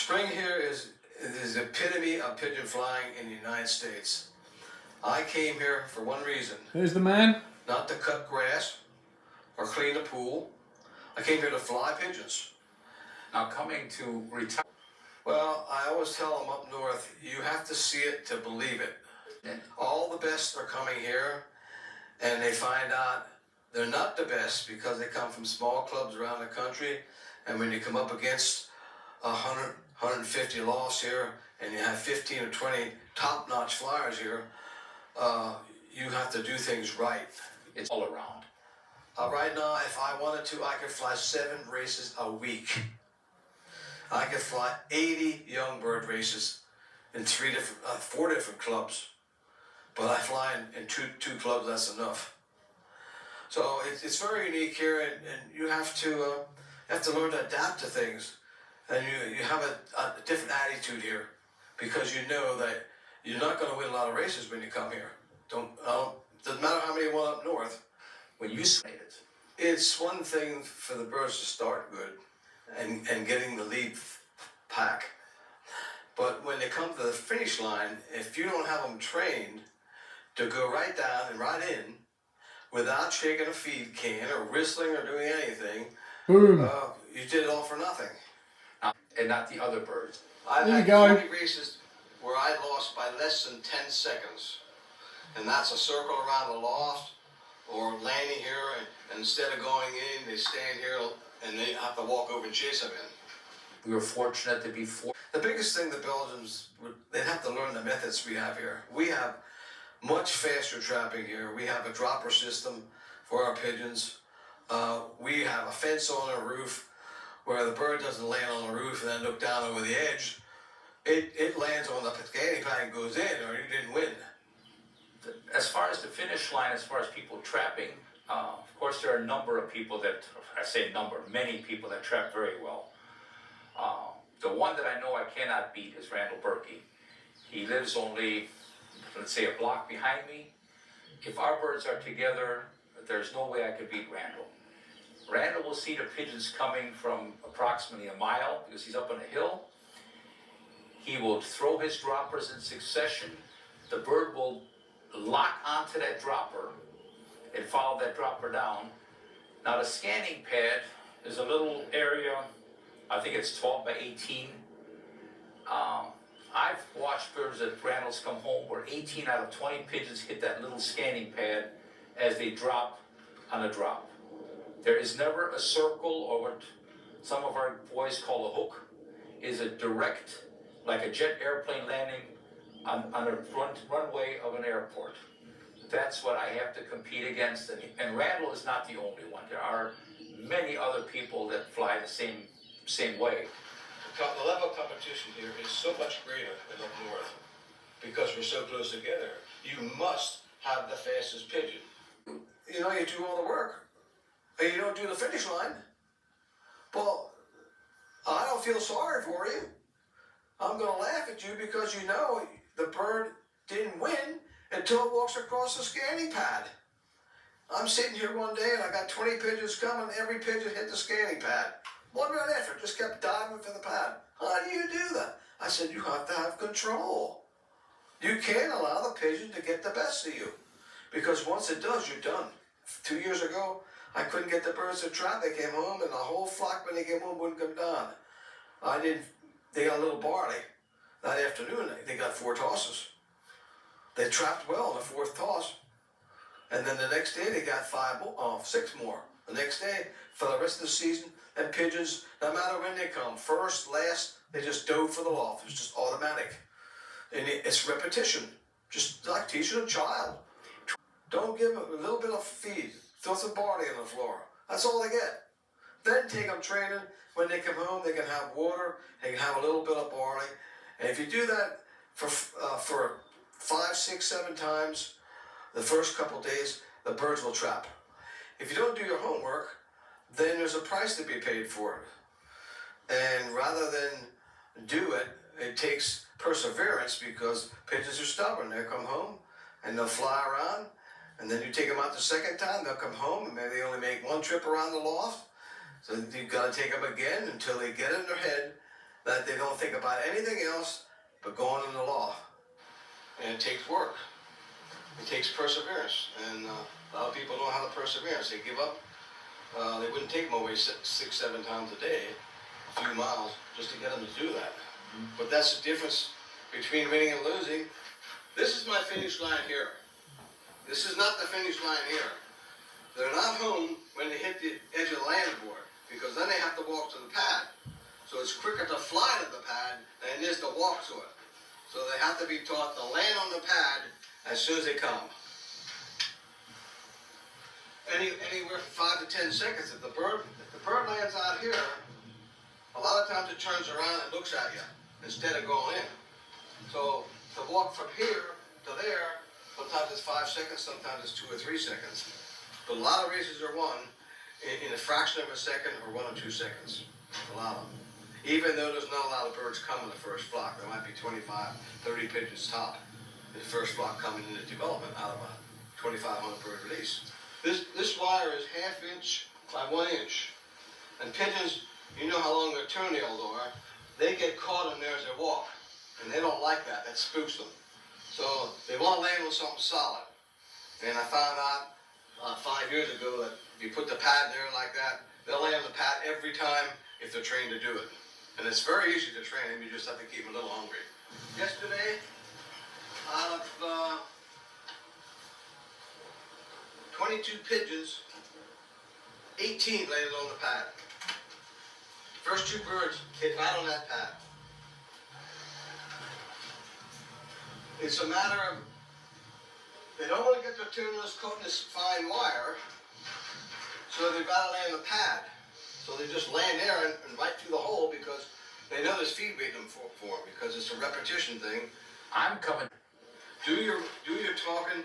Spring here is the epitome of pigeon flying in the United States. I came here for one reason. There's the man. Not to cut grass or clean the pool. I came here to fly pigeons. Now coming to retire. Well, I always tell them up north, you have to see it to believe it. All the best are coming here, and they find out they're not the best because they come from small clubs around the country, and when you come up against 100, 150 lofts here, and you have 15 or 20 top-notch flyers here, you have to do things right. It's all around. Right now, if I wanted to, I could fly 7 races a week. I could fly 80 young bird races in 4 different clubs. But I fly in two clubs, that's enough. So it's very unique here, and you have to learn to adapt to things. And you have a different attitude here, because you know that you're not going to win a lot of races when you come here. Doesn't matter how many you won up north. When you say it, It's one thing for the birds to start good and getting the lead pack. But when they come to the finish line, if you don't have them trained to go right down and right in without shaking a feed can or whistling or doing anything, Boom. you did it all for nothing. and not the other birds. I've There you had go. 20 races where I lost by less than 10 seconds. And that's a circle around the loft or landing here, and instead of going in, they stand here and they have to walk over and chase them in. We were fortunate to be The biggest thing the Belgians, they'd have to learn the methods we have here. We have much faster trapping here. We have a dropper system for our pigeons. We have a fence on our roof where the bird doesn't land on the roof and then look down over the edge. It lands on the scanning pad and goes in, or you didn't win. As far as the finish line, as far as people trapping, of course there are a number of people that, I say number, many people that trap very well. The one that I know I cannot beat is Randall Berkey. He lives only, let's say, a block behind me. If our birds are together, there's no way I could beat Randall. Randall will see the pigeons coming from approximately a mile because he's up on a hill. He will throw his droppers in succession. The bird will lock onto that dropper and follow that dropper down. Now the scanning pad is a little area, I think it's 12 by 18. I've watched birds at Randall's come home where 18 out of 20 pigeons hit that little scanning pad as they drop on a drop. There is never a circle, or what some of our boys call a hook, is a direct, like a jet airplane landing on a runway of an airport. That's what I have to compete against, and Randall is not the only one. There are many other people that fly the same way. The level of competition here is so much greater than up north because we're so close together. You must have the fastest pigeon. You know, you do all the work and you don't do the finish line. Well, I don't feel sorry for you. I'm going to laugh at you because you know the bird didn't win until it walks across the scanning pad. I'm sitting here one day and I got 20 pigeons coming. Every pigeon hit the scanning pad. One run effort, just kept diving for the pad. How do you do that? I said, you have to have control. You can't allow the pigeon to get the best of you, because once it does, you're done. 2 years ago, I couldn't get the birds to trap. They came home, and the whole flock, when they came home, wouldn't come down. They got a little barley. That afternoon, they got 4 tosses. They trapped well in the 4th toss. And then the next day, they got 6 more. The next day, for the rest of the season, and pigeons, no matter when they come, first, last, they just dove for the loft. It's just automatic. And it's repetition, just like teaching a child. Don't give them a little bit of feed. Throw some barley on the floor. That's all they get. Then take them training. When they come home, they can have water. They can have a little bit of barley. And if you do that for 5, 6, 7 times, the first couple days, the birds will trap. If you don't do your homework, then there's a price to be paid for it. And rather than do it, it takes perseverance, because pigeons are stubborn. They'll come home and they'll fly around, and then you take them out the second time, they'll come home and maybe they only make 1 trip around the loft. So you've got to take them again until they get in their head that they don't think about anything else but going in the loft. And it takes work. It takes perseverance. And a lot of people don't have the perseverance. They give up. They wouldn't take them away 6, 7 times a day, a few miles, just to get them to do that. But that's the difference between winning and losing. This is my finish line here. This is not the finish line here. They're not home when they hit the edge of the landing board, because then they have to walk to the pad. So it's quicker to fly to the pad than it is to walk to it. So they have to be taught to land on the pad as soon as they come. Anywhere from 5 to 10 seconds. If the bird lands out here, a lot of times it turns around and looks at you instead of going in. So to walk from here to there, sometimes it's 5 seconds, sometimes it's 2 or 3 seconds. But a lot of races are won in a fraction of a second or 1 or 2 seconds. A lot of them. Even though there's not a lot of birds coming in the first flock. There might be 25, 30 pigeons top. The first flock coming into development out of a 2,500 bird release. This wire is 1/2 inch by 1 inch. And pigeons, you know how long their toenails are. They get caught in there as they walk. And they don't like that. That spooks them. So they want to land on something solid. And I found out 5 years ago that if you put the pad there like that, they'll land on the pad every time if they're trained to do it. And it's very easy to train them. You just have to keep them a little hungry. Yesterday, out of 22 pigeons, 18 landed on the pad. First 2 birds hit right on that pad. It's a matter of, they don't want to get their toenails caught in this fine wire, so they've got to land on the pad. So they just land there and right through the hole because they know there's feed waiting for them because it's a repetition thing. I'm coming. Do your talking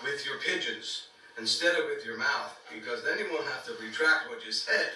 with your pigeons instead of with your mouth, because then you won't have to retract what you said.